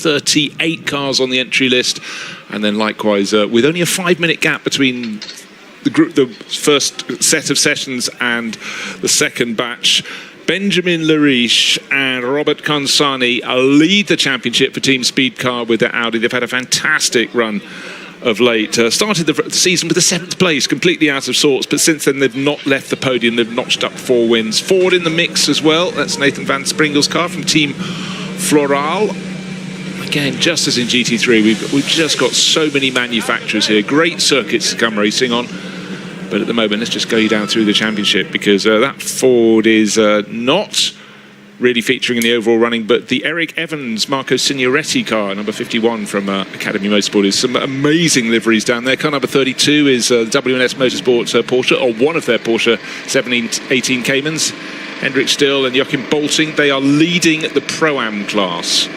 38 cars on the entry list. And then likewise, with only a 5-minute gap between the first set of sessions and the second batch, Benjamin Lariche and Robert Consani lead the championship for Team Speed Car with their Audi. They've had a fantastic run of late. Started the season with a 7th place, completely out of sorts, but since then they've not left the podium. They've notched up 4 wins. Ford in the mix as well. That's Nathan van Springel's car from Team Floral. Again, just as in GT3, we've just got so many manufacturers here. Great circuits to come racing on. But at the moment, let's just go down through the championship, because that Ford is not really featuring in the overall running, but the Eric Evans, Marco Signoretti car, number 51 from Academy Motorsport, is some amazing liveries down there. Car number 32 is WNS Motorsport Porsche, or one of their Porsche 718 Caymans. Hendrik Still and Joachim Bolting, they are leading the Pro-Am class.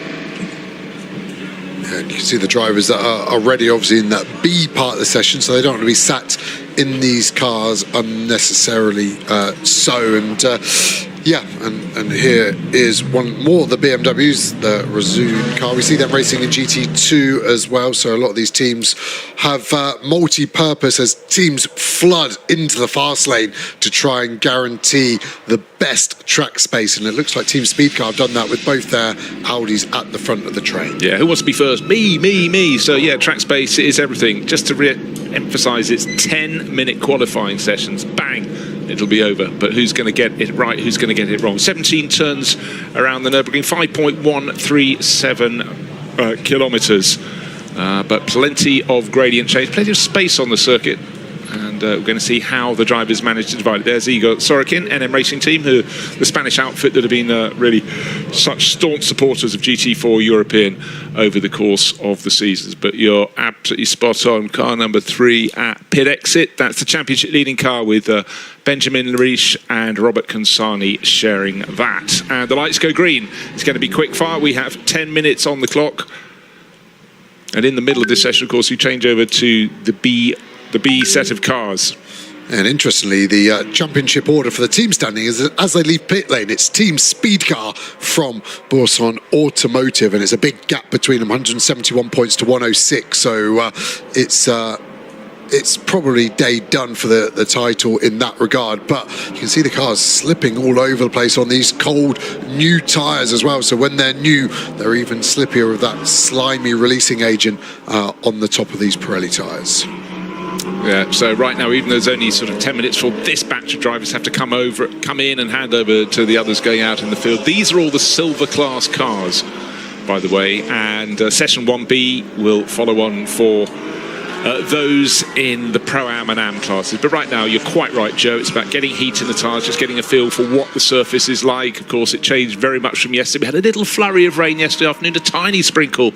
And you can see the drivers that are already obviously in that B part of the session, so they don't want to be sat in these cars unnecessarily yeah, and here is one more of the BMWs, the Razoon car. We see them racing in GT2 as well, so a lot of these teams have multi-purpose as teams flood into the fast lane to try and guarantee the best track space, and it looks like Team Speed Car have done that with both their Audis at the front of the train. Yeah, who wants to be first? Me. So yeah, track space is everything. Just to re-emphasise, it's 10-minute qualifying sessions. Bang! It'll be over. But who's going to get it right? Who's going to get it wrong? 17 turns around the Nürburgring, 5.137 kilometres. But plenty of gradient change, plenty of space on the circuit. And we're going to see how the drivers manage to divide it. There's Igor Sorokin, NM Racing Team, who the Spanish outfit that have been really such staunch supporters of GT4 European over the course of the seasons. But you're absolutely spot on. Car number 3 at pit exit. That's the championship leading car with Benjamin Lariche and Robert Consani sharing that. And the lights go green. It's going to be quick fire. We have 10 minutes on the clock. And in the middle of this session, of course, we change over to the B set of cars. And interestingly, the championship order for the team standing is that as they leave pit lane, it's Team Speed Car from Bourson Automotive, and it's a big gap between them, 171 points to 106. So it's probably day done for the title in that regard. But you can see the cars slipping all over the place on these cold new tyres as well. So when they're new, they're even slippier with that slimy releasing agent on the top of these Pirelli tyres. Yeah, so right now, even though there's only sort of 10 minutes for this batch of drivers have to come in and hand over to the others going out in the field. These are all the silver class cars, by the way, and session 1B will follow on for those in the Pro-Am and Am classes. But right now, you're quite right, Joe. It's about getting heat in the tyres, just getting a feel for what the surface is like. Of course, it changed very much from yesterday. We had a little flurry of rain yesterday afternoon, a tiny sprinkle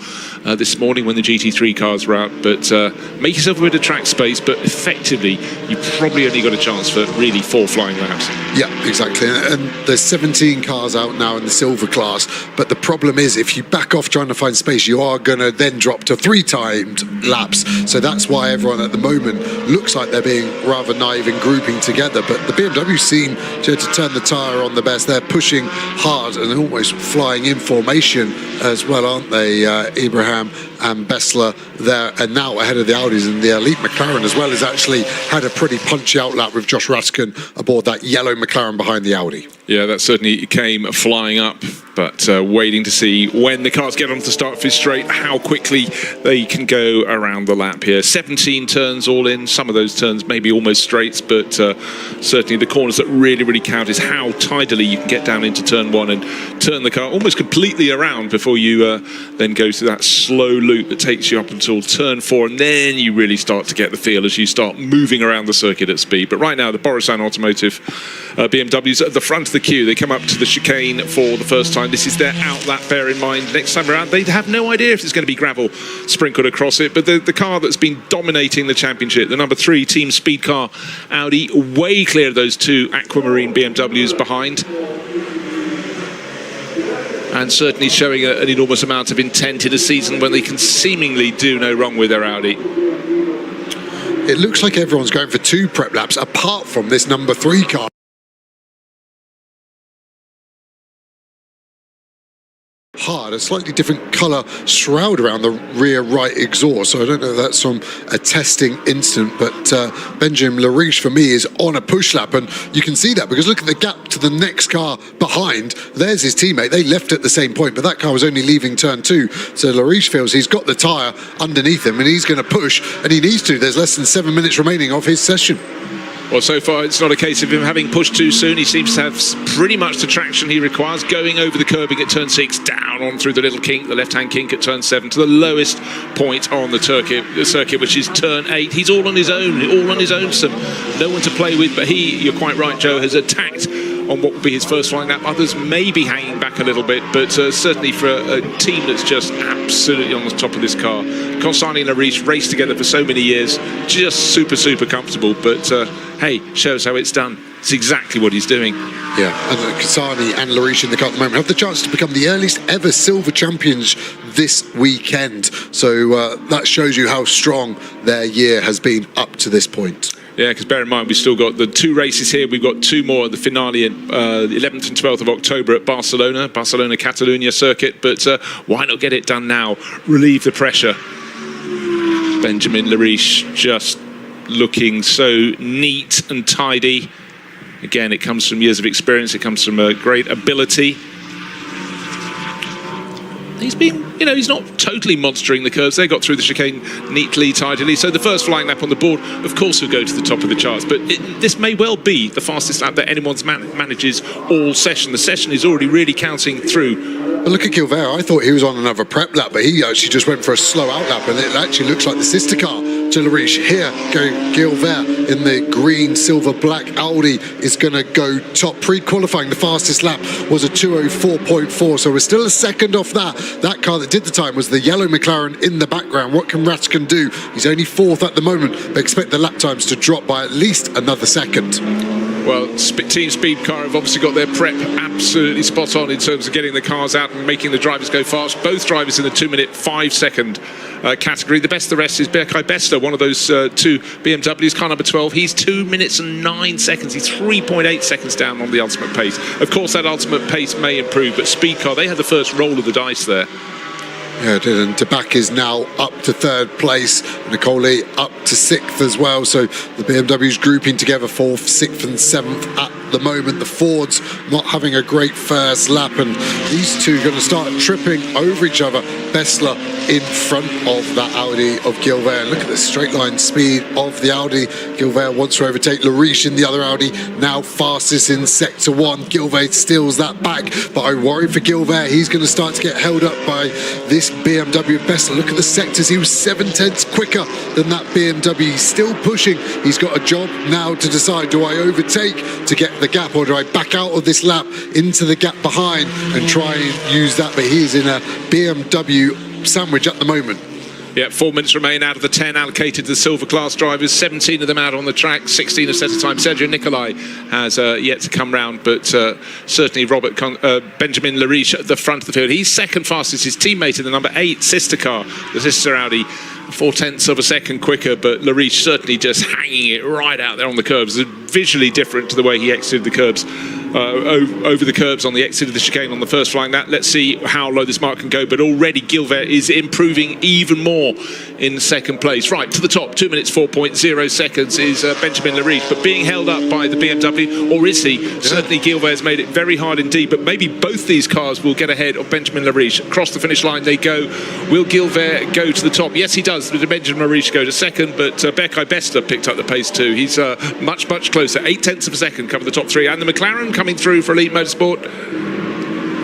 this morning when the GT3 cars were out. But make yourself a bit of track space, but effectively, you probably only got a chance for really 4 flying laps. Yeah, exactly. And there's 17 cars out now in the silver class. But the problem is, if you back off trying to find space, you are going to then drop to 3-timed laps. So that's why everyone at the moment looks like they're being rather naive in grouping together. But the BMW seem to turn the tyre on the best. They're pushing hard and almost flying in formation as well, aren't they? Ibrahim and Bessler there, and now ahead of the Audis, and the elite McLaren as well has actually had a pretty punchy outlap with Josh Raskin aboard that yellow McLaren behind the Audi. Yeah, that certainly came flying up, but waiting to see when the cars get onto the start finish straight, how quickly they can go around the lap here. 17 turns all in, some of those turns maybe almost straights, but certainly the corners that really count is how tidily you can get down into turn 1 and turn the car almost completely around before you then go to that slow loop that takes you up until turn 4, and then you really start to get the feel as you start moving around the circuit at speed. But right now, the Borusan Automotive BMWs at the front of the queue. They come up to the chicane for the first time. This is their outlap, bear in mind. Next time around, they have no idea if there's going to be gravel sprinkled across it, but the car that's been dominating the championship, the number 3 Team Speed Car Audi, way clear of those 2 aquamarine BMWs behind. And certainly showing an enormous amount of intent in a season when they can seemingly do no wrong with their Audi. It looks like everyone's going for 2 prep laps, apart from this number 3 car. hard, a slightly different colour shroud around the rear right exhaust. So I don't know if that's from a testing incident, but Benjamin Lariche for me is on a push lap, and you can see that because look at the gap to the next car behind. There's his teammate. They left at the same point, but that car was only leaving turn 2. So Lariche feels he's got the tyre underneath him and he's going to push, and he needs to. There's less than 7 minutes remaining of his session. Well, so far it's not a case of him having pushed too soon. He seems to have pretty much the traction he requires, going over the curbing at turn 6, down on through the little kink, the left-hand kink at turn 7, to the lowest point on the circuit, which is turn 8. He's all on his own, some no one to play with, but you're quite right, Joe, has attacked on what will be his first flying lap. Others may be hanging back a little bit, but certainly for a team that's just absolutely on the top of this car. Kosani and Lariche raced together for so many years, just super comfortable, but hey, shows how it's done. It's exactly what he's doing. Yeah, and Kosani and Lariche in the car at the moment have the chance to become the earliest ever silver champions this weekend. So that shows you how strong their year has been up to this point. Yeah, because bear in mind, we've still got the 2 races here. We've got 2 more at the finale in the 11th and 12th of October at Barcelona-Catalunya circuit. But why not get it done now? Relieve the pressure. Benjamin Lariche just looking so neat and tidy. Again, it comes from years of experience. It comes from a great ability. He's been, he's not totally monstering the curves. They got through the chicane neatly, tidily. So the first flying lap on the board, of course, will go to the top of the charts. But this may well be the fastest lap that anyone's manages all session. The session is already really counting through. But look at Gilbert. I thought he was on another prep lap, but he actually just went for a slow out lap, and it actually looks like the sister car to Lariche. Here, going Gilbert in the green, silver, black Audi is going to go top. Pre-qualifying, the fastest lap was a 2:04.4, so we're still a second off that. That car that did the time was the yellow McLaren in the background. What can Rattigan do? He's only 4th at the moment, but expect the lap times to drop by at least another second. Well, Team Speed Car have obviously got their prep absolutely spot on in terms of getting the cars out and making the drivers go fast. Both drivers in the 2-minute 5-second category. The best of the rest is Berkay Bester, one of those 2 BMWs, car number 12. He's 2 minutes and 9 seconds. He's 3.8 seconds down on the ultimate pace. Of course, that ultimate pace may improve, but Speed Car, they had the first roll of the dice there. Yeah, it did, and Tabak is now up to 3rd place, Nicole up to 6th as well, so the BMW's grouping together 4th, 6th and 7th at the moment. The Fords not having a great first lap, and these two are going to start tripping over each other. Bessler in front of that Audi of Gilbert. Look at the straight line speed of the Audi. Gilbert wants to overtake Lariche in the other Audi, now fastest in sector 1. Gilbert steals that back, but I worry for Gilbert. He's going to start to get held up by this BMW Bessler. Look at the sectors. He was 7/10 quicker than that BMW. He's still pushing. He's got a job now to decide, do I overtake to get the gap, or do I back out of this lap into the gap behind and try and use that? But he's in a BMW sandwich at the moment. Yeah, 4 minutes remain out of the 10 allocated to the silver class drivers. 17 of them out on the track, 16 have set a time. Sergio Nicolai has yet to come round, but certainly Benjamin Lariche at the front of the field. He's second fastest. His teammate in the number 8 sister car, the sister Audi, 0.4 of a second quicker, but Lariche certainly just hanging it right out there on the curbs. It's visually different to the way he exited the curbs, over the curbs on the exit of the chicane on the first flying lap. Let's see how low this mark can go, but already Gilbert is improving even more in second place. Right, to the top, 2 minutes 4.0 seconds is Benjamin Lariche, but being held up by the BMW, or is he? Yeah. Certainly Gilbert has made it very hard indeed, but maybe both these cars will get ahead of Benjamin Lariche. Across the finish line they go. Will Gilbert go to the top? Yes, he does. The Benjamin Lariche go to second, but Berkay Bester picked up the pace too. He's much closer. 0.8 of a second cover the top 3, and the McLaren coming through for Elite Motorsport.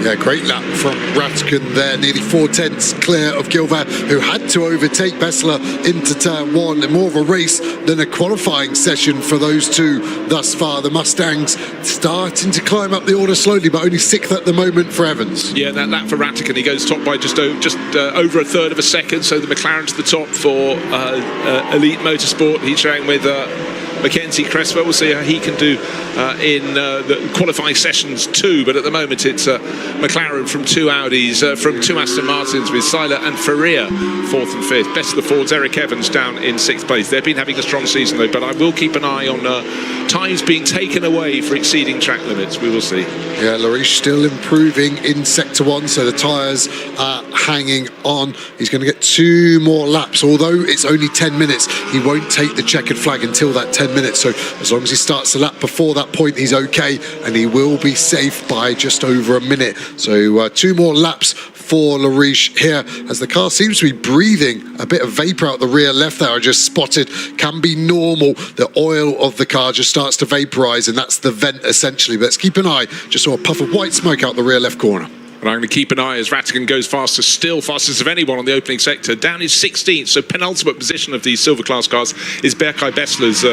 Yeah, great lap from Rattigan there, nearly 4/10 clear of Gilbert, who had to overtake Bessler into turn 1. More of a race than a qualifying session for those two thus far. The Mustangs starting to climb up the order slowly, but only 6th at the moment for Evans. Yeah, that lap for Rattigan, he goes top by just over 1/3 of a second, so the McLaren to the top for Elite Motorsport. He's showing with Mackenzie Creswell. We'll see how he can do in the qualifying sessions too, but at the moment it's McLaren from 2 Audis, from 2 Aston Martins with Seiler and Ferrier 4th and 5th. Best of the Fords, Eric Evans down in 6th place. They've been having a strong season though, but I will keep an eye on times being taken away for exceeding track limits. We will see. Yeah, Lariche still improving in Sector 1, so the tyres are hanging on. He's going to get 2 more laps, although it's only 10 minutes. He won't take the checkered flag until that 10 minutes, so as long as he starts the lap before that point, he's okay, and he will be safe by just over a minute. So 2 more laps for Lariche here, as the car seems to be breathing a bit of vapour out the rear left there. I just spotted, can be normal. The oil of the car just starts to vaporise, and that's the vent essentially. But let's keep an eye. Just saw a puff of white smoke out the rear left corner. And I'm going to keep an eye as Rattigan goes faster, still fastest of anyone on the opening sector, down his 16th, so penultimate position of these silver class cars is Berkay Bessler's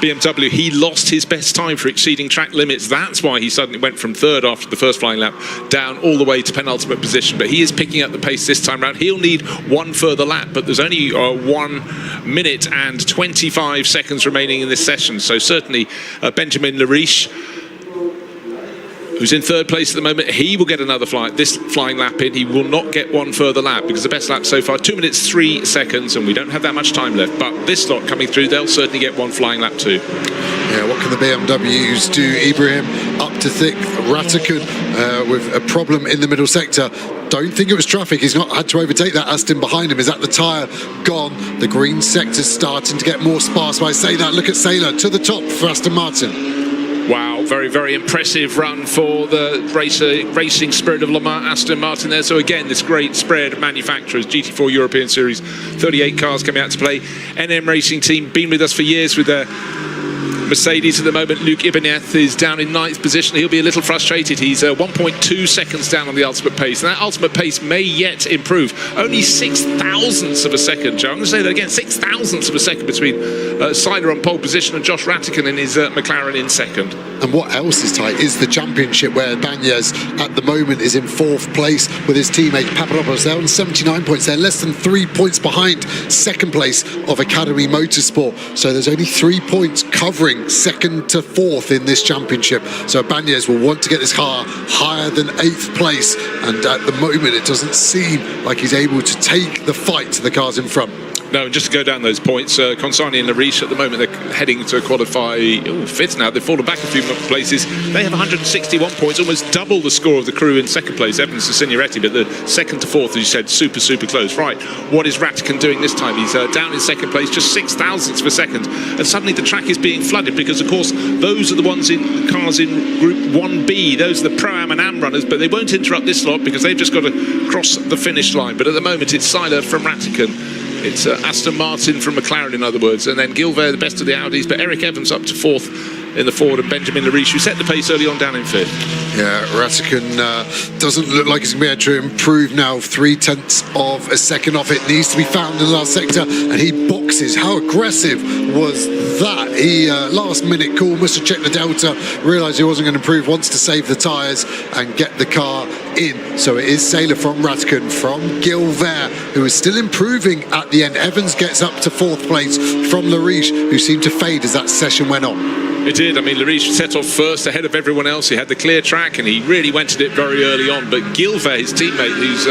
BMW. He lost his best time for exceeding track limits. That's why he suddenly went from third after the first flying lap down all the way to penultimate position. But he is picking up the pace this time round. He'll need 1 further lap, but there's only 1 minute and 25 seconds remaining in this session. So certainly Benjamin Lariche, who's in third place at the moment, he will get another flying lap in. He will not get 1 further lap, because the best lap so far, 2 minutes 3 seconds, and we don't have that much time left. But this lot coming through, they'll certainly get 1 flying lap too. Yeah, what can the BMWs do? Ibrahim up to thick, Rattigan with a problem in the middle sector. Don't think it was traffic. He's not had to overtake that Aston behind him. Is that the tyre gone? The green sector's starting to get more sparse. When I say that, look at Saylor to the top for Aston Martin. Wow, very, very impressive run for the racing spirit of Le Mans Aston Martin there. So again, this great spread of manufacturers, GT4 European Series, 38 cars coming out to play. NM Racing Team, been with us for years with their Mercedes at the moment. Luke Ibanez is down in 9th position. He'll be a little frustrated. He's 1.2 seconds down on the ultimate pace, and that ultimate pace may yet improve. Only 6 thousandths of a second, Joe. I'm going to say that again, 6 thousandths of a second between Saylor on pole position and Josh Rattigan in his McLaren in second. And what else is tight is the championship, where Banez at the moment is in 4th place with his teammate Papadopoulos. They're on 79 points. They're less than 3 points behind second place of Academy Motorsport. So there's only 3 points covering second to 4th in this championship. So Banez will want to get this car higher than 8th place, and at the moment it doesn't seem like he's able to take the fight to the cars in front. No, and just to go down those points, Consani and Lariche at the moment, they're heading to qualify 5th now. They've fallen back a few places. They have 161 points, almost double the score of the crew in second place, Evans and Signoretti, but the second to 4th, as you said, super, super close. Right, what is Rattigan doing this time? He's down in second place, just 6 thousandths of a second, and suddenly the track is being flooded, because of course those are the ones in cars in Group 1B, those are the Pro-Am and Am runners, but they won't interrupt this lot because they've just got to cross the finish line. But at the moment it's Saylor from Rattigan, it's Aston Martin from McLaren, in other words, and then Gilbert, the best of the Audis, but Eric Evans up to 4th in the Ford, and Benjamin Lariche, who set the pace early on, down in 5th. Yeah, Rattigan doesn't look like he's going to be able to improve now. 0.3 of a second off it. Needs to be found in the last sector, and he boxes. How aggressive was that? He last minute call, must have checked the delta, realised he wasn't going to improve, wants to save the tyres and get the car in. So it is Saylor from Rattigan, from Gilbert, who is still improving at the end. Evans gets up to 4th place from Lariche, who seemed to fade as that session went on. It did. I mean, Lariche set off first ahead of everyone else. He had the clear track and he really went at it very early on. But Gilbert, his teammate, who's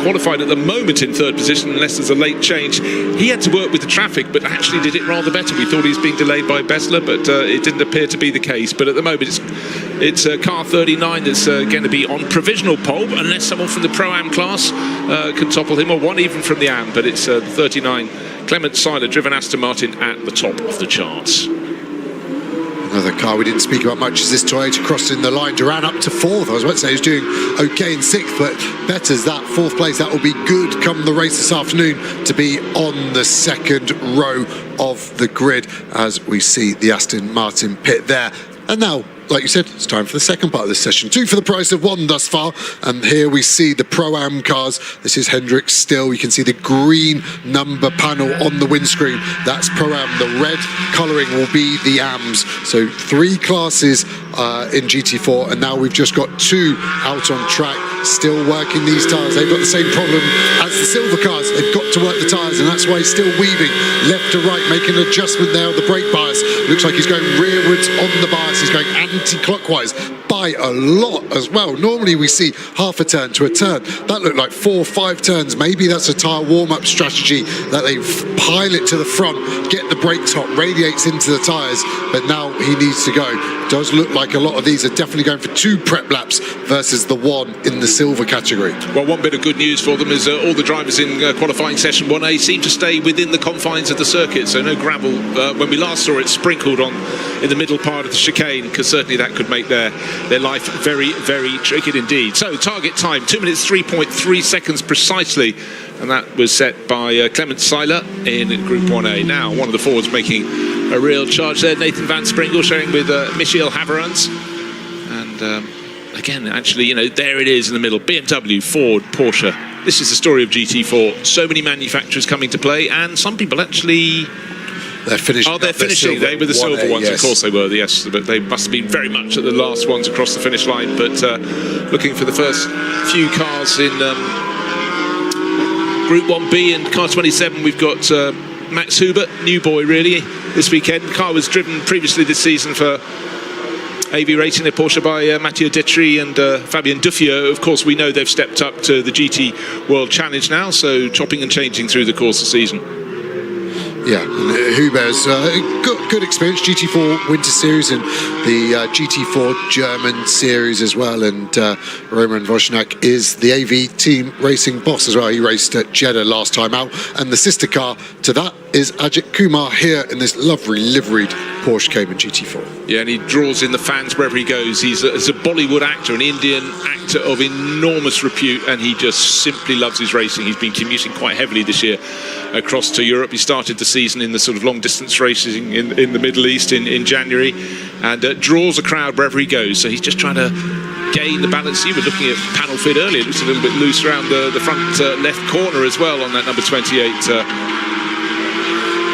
qualified at the moment in 3rd position, unless there's a late change, he had to work with the traffic, but actually did it rather better. We thought he was being delayed by Bessler, but it didn't appear to be the case. But at the moment, it's car 39 that's going to be on provisional pole, unless someone from the Pro-Am class can topple him, or one even from the Am. But it's 39, Clement Saylor, driven Aston Martin, at the top of the charts. Another car we didn't speak about much is this Toyota crossing the line. Duran up to 4th. I was about to say he's doing okay in 6th, but betters that 4th place. That will be good come the race this afternoon, to be on the 2nd row of the grid as we see the Aston Martin pit there. And now, like you said, it's time for the second part of this session. 2 for the price of 1 thus far. And here we see the Pro-Am cars. This is Hendrick still. You can see the green number panel on the windscreen. That's Pro-Am. The red colouring will be the AMs. So 3 classes in GT4. And now we've just got 2 out on track, still working these tyres. They've got the same problem as the silver cars. They've got to work the tyres, and that's why he's still weaving left to right, making an adjustment there of the brake bias. Looks like he's going rearwards on the bias. He's going anti-clockwise by a lot as well. Normally we see half a turn to a turn. That looked like 4 or 5 turns. Maybe that's a tyre warm-up strategy that they pile it to the front, get the brakes hot, radiates into the tyres, but now he needs to go. It does look like a lot of these are definitely going for 2 prep laps versus the 1 in the silver category. Well, one bit of good news for them is all the drivers in qualifying session 1A seem to stay within the confines of the circuit, so no gravel. When we last saw it sprinkled on in the middle part of the chicane, because certainly that could make their life very, very tricky indeed. So target time 2 minutes 3.3 seconds precisely, and that was set by Clement Seiler in Group 1A. Now one of the forwards making a real charge there, Nathan Van Springle sharing with Michiel Haverans, and again, actually, there it is in the middle. BMW, Ford, Porsche. This is the story of GT4. So many manufacturers coming to play, and some people actually... They're finishing. Oh, they're finishing. They were the silver ones, yes. Of course they were, yes. But they must have been very much at the last ones across the finish line. But looking for the first few cars in Group 1B and Car 27, we've got Max Hubert, new boy really, this weekend. The car was driven previously this season for AV Racing, their Porsche, by Mathieu Detry and Fabien Duffieux. Of course, we know they've stepped up to the GT World Challenge now, so chopping and changing through the course of the season. Yeah, and Hubert's good experience, GT4 Winter Series and the GT4 German Series as well, and Roman Wozniak is the AV team racing boss as well. He raced at Jeddah last time out, and the sister car to that is Ajithkumar here in this lovely liveried Porsche Cayman GT4. Yeah, and he draws in the fans wherever he goes. He's a Bollywood actor, an Indian actor of enormous repute, and he just simply loves his racing. He's been commuting quite heavily this year across to Europe. He started the season in the sort of long distance racing in the Middle East in January, and draws a crowd wherever he goes. So he's just trying to gain the balance. You were looking at panel fit earlier. It looks a little bit loose around the front left corner as well on that number 28.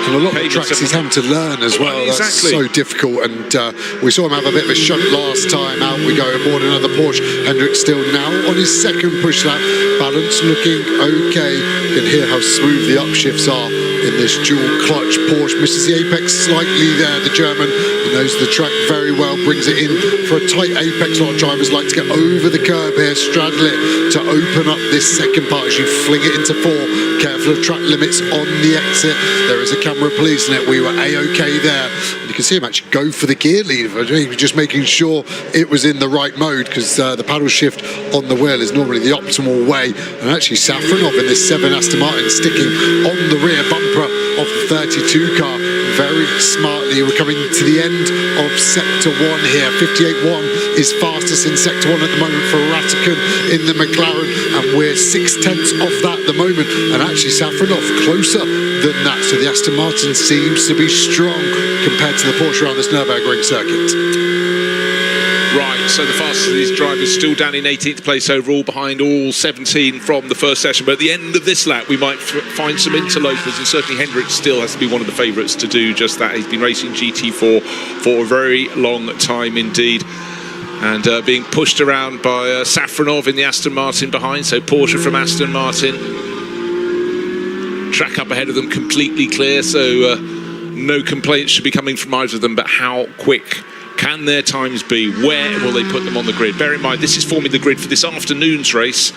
And a lot of tracks he's having to learn as well. That's so difficult, and we saw him have a bit of a shunt last time out. We go aboard another Porsche. Hendrick still now on his second push lap. Balance looking okay. You can hear how smooth the upshifts are in this dual clutch Porsche. Misses the apex slightly there, the German. He knows the track very well, brings it in for a tight apex. A lot of drivers like to get over the curb here, straddle it to open up this second part as you fling it into 4. Careful of track limits on the exit. There is a camera policing it. We were A-OK there. And you can see him actually go for the gear lever, just making sure it was in the right mode, because the paddle shift on the wheel is normally the optimal way. And actually Safronov in this 7 Aston Martin sticking on the rear bumper of the 32 car very smartly. We're coming to the end of Sector 1 here. 58.1 is fastest in Sector 1 at the moment for Ratikkonen in the McLaren, and we're 6/10 off that at the moment, and actually Safronov closer than that. So the Aston Martin seems to be strong compared to the Porsche around this Nürburgring circuit. Right, so the fastest of these drivers still down in 18th place overall, behind all 17 from the first session. But at the end of this lap, we might find some interlopers, and certainly Hendrick still has to be one of the favourites to do just that. He's been racing GT4 for a very long time indeed, and being pushed around by Safronov in the Aston Martin behind. So Porsche from Aston Martin. Track up ahead of them completely clear, so no complaints should be coming from either of them. But how quick can their times be? Where will they put them on the grid? Bear in mind, this is forming the grid for this afternoon's race,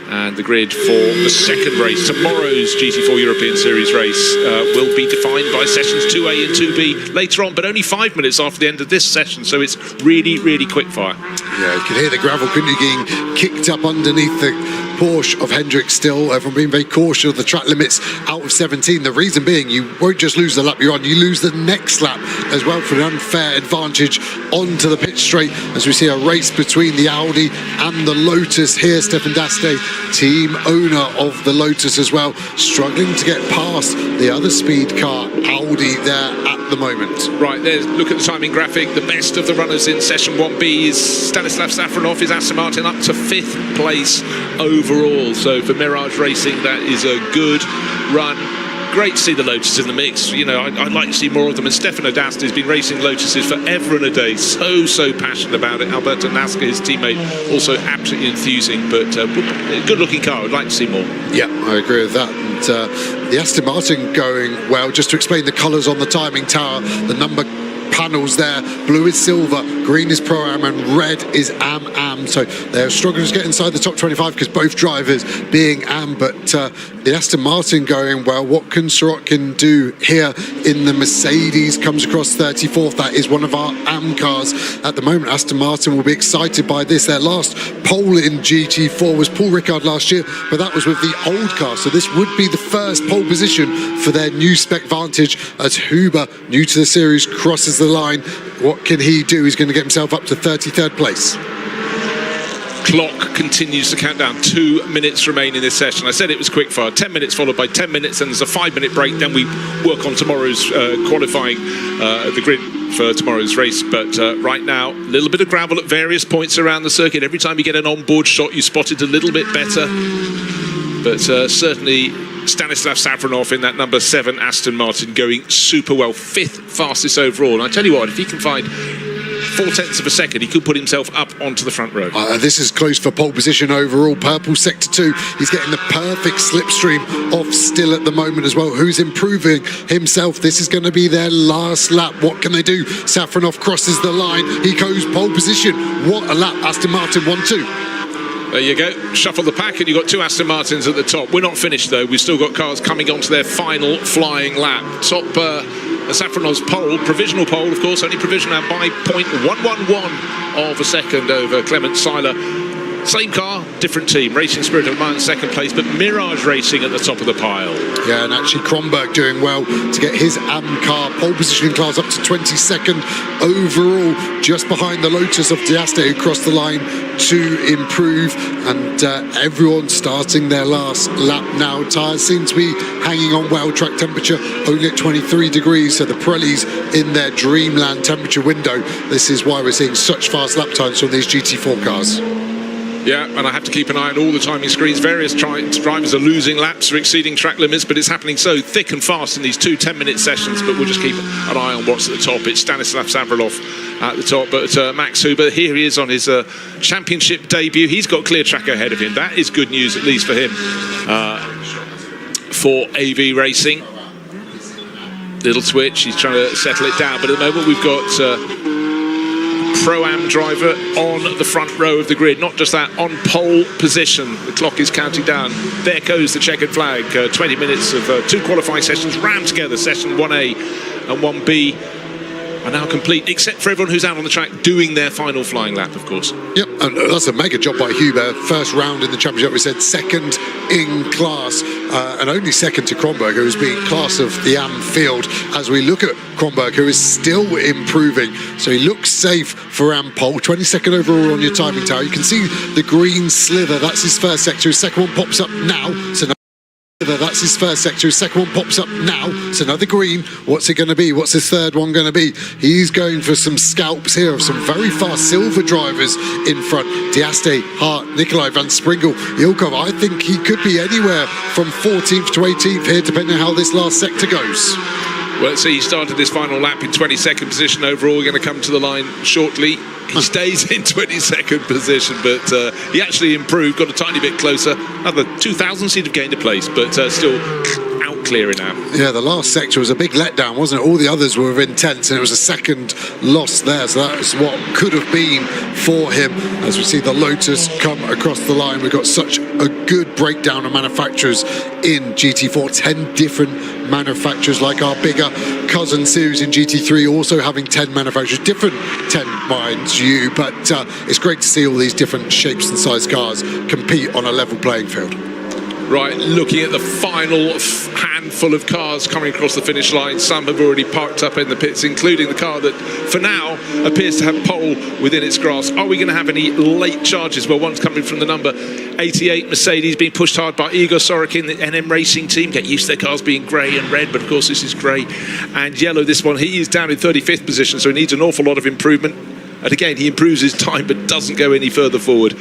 and the grid for the second race, tomorrow's GT4 European Series race, will be defined by sessions 2A and 2B later on, but only 5 minutes after the end of this session, so it's really, really quick fire. Yeah, you can hear the gravel getting kicked up underneath the Porsche of Hendrick still. Everyone being very cautious of the track limits out of 17. The reason being, you won't just lose the lap you're on, you lose the next lap as well for an unfair advantage onto the pit straight, as we see a race between the Audi and the Lotus here. Stefan Daste, team owner of the Lotus as well, struggling to get past the other speed car Audi there at the moment. Right, there's look at the timing graphic. The best of the runners in session 1B is Stanislav Safronov, his Aston Martin, up to 5th place overall. So for Mirage Racing, that is a good run. Great to see the Lotus in the mix. You know, I'd like to see more of them. And Stefano D'Asti has been racing Lotuses forever and a day. So passionate about it. Alberto Nasca, his teammate, also absolutely enthusing. But good-looking car. I'd like to see more. Yeah, I agree with that. And the Aston Martin going well. Just to explain the colours on the timing tower, the number panels there. Blue is silver, green is Pro-Am, and red is Am. So they're struggling to get inside the top 25 because both drivers being Am, but the Aston Martin going well. What can Sorokin do here in the Mercedes? Comes across 34th. That is one of our Am cars at the moment. Aston Martin will be excited by this. Their last pole in GT4 was Paul Ricard last year, but that was with the old car. So this would be the first pole position for their new spec Vantage as Huber, new to the series, crosses the line. What can he do? He's going to get himself up to 33rd place. Clock continues to count down. 2 minutes remain in this session. I said it was quick fire. 10 minutes followed by 10 minutes, and there's a 5-minute break. Then we work on tomorrow's qualifying, the grid for tomorrow's race. But right now, a little bit of gravel at various points around the circuit. Every time you get an onboard shot, you spot it a little bit better. But certainly Stanislav Savronov in that number 7 Aston Martin going super well. 5th fastest overall. And I tell you what, if he can find 0.4 of a second, he could put himself up onto the front row. This is close for pole position overall. Purple sector 2. He's getting the perfect slipstream off still at the moment as well. Who's improving himself? This is going to be their last lap. What can they do? Safronov crosses the line. He goes pole position. What a lap. Aston Martin 1-2. There you go. Shuffle the pack and you've got 2 Aston Martins at the top. We're not finished though. We've still got cars coming onto their final flying lap. Top Safronov's pole, provisional pole, of course, only provisional by 0.111 of a second over Clement Seiler. Same car, different team. Racing Spirit of Mind in second place, but Mirage Racing at the top of the pile. Yeah, and actually Kronberg doing well to get his AM car pole positioning class up to 22nd overall, just behind the Lotus of Diaste, who crossed the line to improve. And everyone starting their last lap now. Tyres seem to be hanging on well. Track temperature only at 23 degrees, so the Pirellis in their dreamland temperature window. This is why we're seeing such fast lap times from these GT4 cars. Yeah, and I have to keep an eye on all the timing screens. Various drivers are losing laps or exceeding track limits, but it's happening so thick and fast in these 2 10-minute sessions. But we'll just keep an eye on what's at the top. It's Stanislav Savronov at the top, but Max Huber, here he is on his championship debut. He's got clear track ahead of him. That is good news, at least for him, for AV Racing. Little twitch, he's trying to settle it down, but at the moment we've got Pro-Am driver on the front row of the grid. Not just that, on pole position. The clock is counting down. There goes the checkered flag. 20 minutes of 2 qualifying sessions rammed together. Session 1A and 1B are now complete, except for everyone who's out on the track doing their final flying lap, of course. Yep, and that's a mega job by Huber. First round in the championship, we said second in class, and only second to Kronberg, who has been class of the AM field. As we look at Kronberg, who is still improving, so he looks safe for AM pole. 22nd overall on your timing tower. You can see the green slither. That's his first sector. His second one pops up now. So that's his first sector. His second one pops up now. It's another green. What's it going to be? What's his third one going to be? He's going for some scalps here of some very fast silver drivers in front. Diaste, Hart, Nikolai van Springel, Ilkov. I think he could be anywhere from 14th to 18th here, depending on how this last sector goes. Well, let's see, he started this final lap in 22nd position overall. We're going to come to the line shortly. He stays in 22nd position, but he actually improved, got a tiny bit closer. Another 2,000 he'd have gained a place, but still out clearing now. Yeah, the last sector was a big letdown, wasn't it? All the others were intense, and it was a second loss there, so that's what could have been for him. As we see the Lotus come across the line, we've got such a good breakdown of manufacturers in GT4. 10 different manufacturers, like our bigger cousin series in GT3, also having 10 manufacturers, different 10 mind you, but it's great to see all these different shapes and size cars compete on a level playing field. Right, looking at the final handful of cars coming across the finish line. Some have already parked up in the pits, including the car that, for now, appears to have pole within its grasp. Are we going to have any late charges? Well, one's coming from the number 88 Mercedes, being pushed hard by Igor Sorokin, the NM Racing team. Get used to their cars being grey and red, but of course this is grey and yellow. This one, he is down in 35th position, so he needs an awful lot of improvement. And again, he improves his time, but doesn't go any further forward.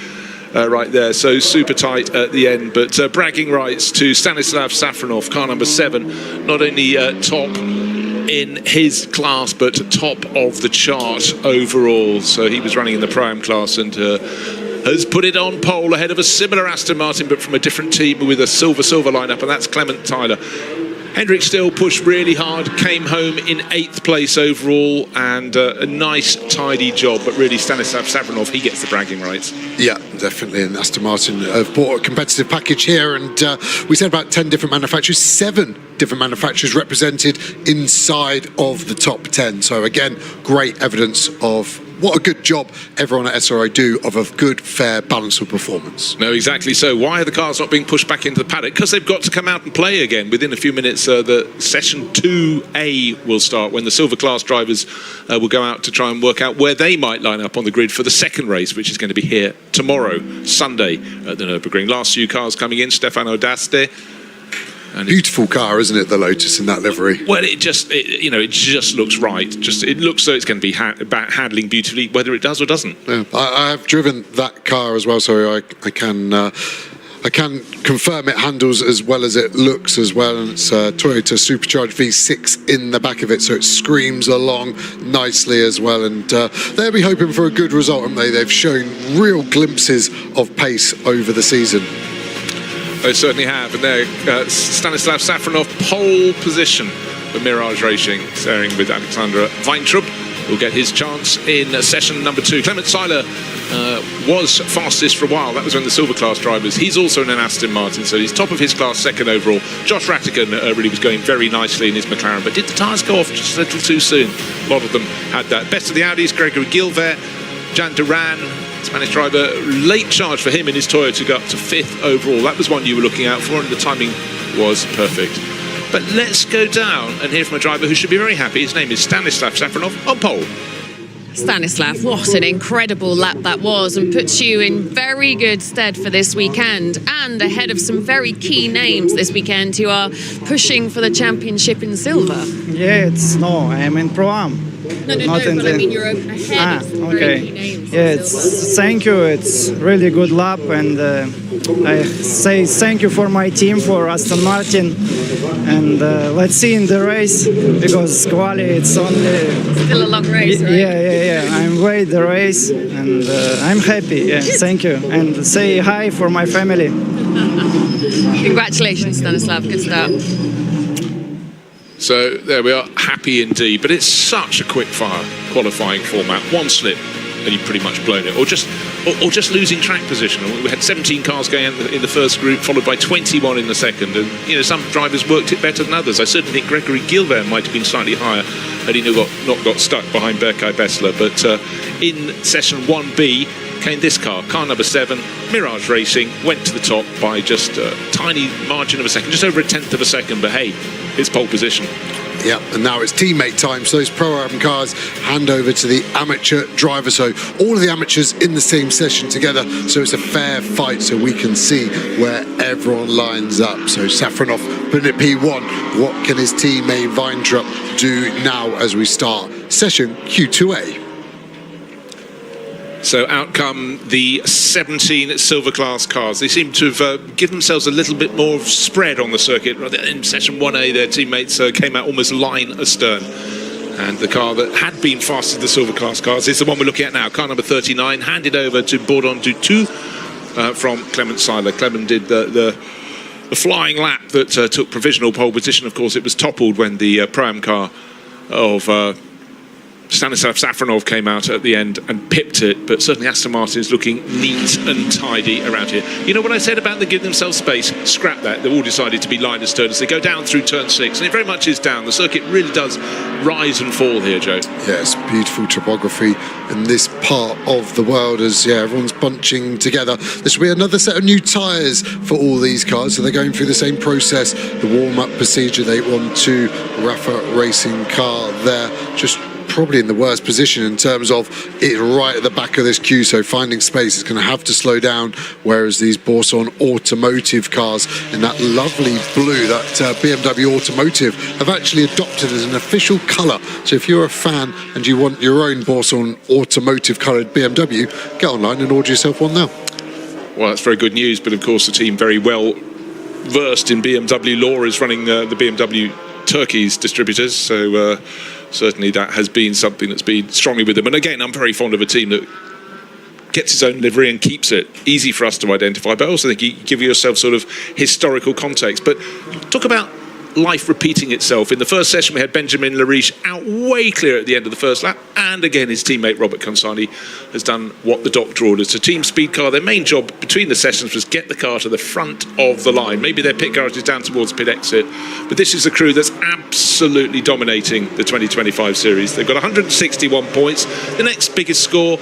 Right there, so super tight at the end, but bragging rights to Stanislav Safronov, car number 7, not only top in his class, but top of the chart overall. So he was running in the Pro-Am class and has put it on pole ahead of a similar Aston Martin, but from a different team with a silver lineup, and that's Clement Tyler. Hendrik still pushed really hard, came home in 8th place overall, and a nice, tidy job. But really, Stanislav Savronov, he gets the bragging rights. Yeah, definitely. And Aston Martin have bought a competitive package here. And we said about 10 different manufacturers, 7 different manufacturers represented inside of the top 10. So again, great evidence of what a good job everyone at SRI do of a good, fair, balance of performance. No, exactly so. Why are the cars not being pushed back into the paddock? Because they've got to come out and play again. Within a few minutes, the session 2A will start, when the silver class drivers will go out to try and work out where they might line up on the grid for the second race, which is going to be here tomorrow, Sunday, at the Nürburgring. Last few cars coming in, Stefano Daste. And beautiful car, isn't it, the Lotus in that livery? Well, it just looks right. It looks so it's going to be handling beautifully, whether it does or doesn't. Yeah. I have driven that car as well, so I can confirm it handles as well as it looks as well. And it's a Toyota supercharged V6 in the back of it, so it screams along nicely as well. And they'll be hoping for a good result, haven't they? They've shown real glimpses of pace over the season. They certainly have, and there, Stanislav Safronov, pole position for Mirage Racing, sharing with Alexander Weintraub. Will get his chance in session number 2. Clement Seiler was fastest for a while. That was when the silver class drivers. He's also in an Aston Martin, so he's top of his class, 2nd overall. Josh Rattigan really was going very nicely in his McLaren, but did the tyres go off just a little too soon? A lot of them had that. Best of the Audis, Gregory Gilbert, Jan Duran, Spanish driver, late charge for him in his Toyota to go up to 5th overall. That was one you were looking out for, and the timing was perfect. But let's go down and hear from a driver who should be very happy. His name is Stanislav Safronov on pole. Stanislav, what an incredible lap that was, and puts you in very good stead for this weekend, and ahead of some very key names this weekend who are pushing for the championship in silver. Yeah, I am in Pro-Am. No, but I mean you're ahead of some very key names. Yeah, thank you. It's really good lap, and I say thank you for my team, for Aston Martin, and let's see in the race, because quali it's only still a long race, right? Yeah. I'm wait the race, and I'm happy. Yeah, thank you, and say hi for my family. Congratulations, Stanislav. Good start. So there we are, happy indeed. But it's such a quick-fire qualifying format. One slip and you've pretty much blown it, or just losing track position. We had 17 cars going in the first group, followed by 21 in the second, and some drivers worked it better than others. I certainly think Gregory Gilbert might have been slightly higher had he not got stuck behind Berkay Bessler. But in session 1B came this car number 7, Mirage Racing, went to the top by just a tiny margin of a second, just over 1/10 of a second, but hey, it's pole position. Yeah, and now it's teammate time. So those Pro-Am cars hand over to the amateur driver. So all of the amateurs in the same session together. So it's a fair fight, so we can see where everyone lines up. So Safronov putting it P1. What can his teammate Weintraub do now as we start session Q2A? So out come the 17 silver class cars. They seem to have given themselves a little bit more spread on the circuit. In session 1A, their teammates came out almost line astern. And the car that had been fastest of the silver class cars is the one we're looking at now. Car number 39, handed over to Bourdon Dutou from Clement Seiler. Clement did the flying lap that took provisional pole position. Of course, it was toppled when the Pro-Am car of Stanislav Safronov came out at the end and pipped it, but certainly Aston Martin is looking neat and tidy around here. You know what I said about they give themselves space? Scrap that. They've all decided to be line astern as they go down through turn 6, and it very much is down. The circuit really does rise and fall here, Joe. Yes, beautiful topography in this part of the world as everyone's bunching together. This will be another set of new tyres for all these cars, so they're going through the same process, the warm-up procedure. They want to Rafa Racing car there, just probably in the worst position in terms of it right at the back of this queue, so finding space is going to have to slow down, whereas these Bourson automotive cars in that lovely blue, that BMW automotive, have actually adopted as an official colour. So if you're a fan and you want your own Bourson automotive coloured BMW, get online and order yourself one now. Well, that's very good news, but of course the team very well versed in BMW law is running the BMW Turkey's distributors, so certainly that has been something that's been strongly with them. And again, I'm very fond of a team that gets its own livery and keeps it easy for us to identify, but I also think you give yourself sort of historical context. But talk about life repeating itself. In the first session, we had Benjamin Lariche out way clear at the end of the first lap, and again his teammate Robert Consani has done what the doctor ordered. So Team Speed Car, their main job between the sessions was get the car to the front of the line. Maybe their pit garage is down towards pit exit, but this is the crew that's absolutely dominating the 2025 series. They've got 161 points. The next biggest score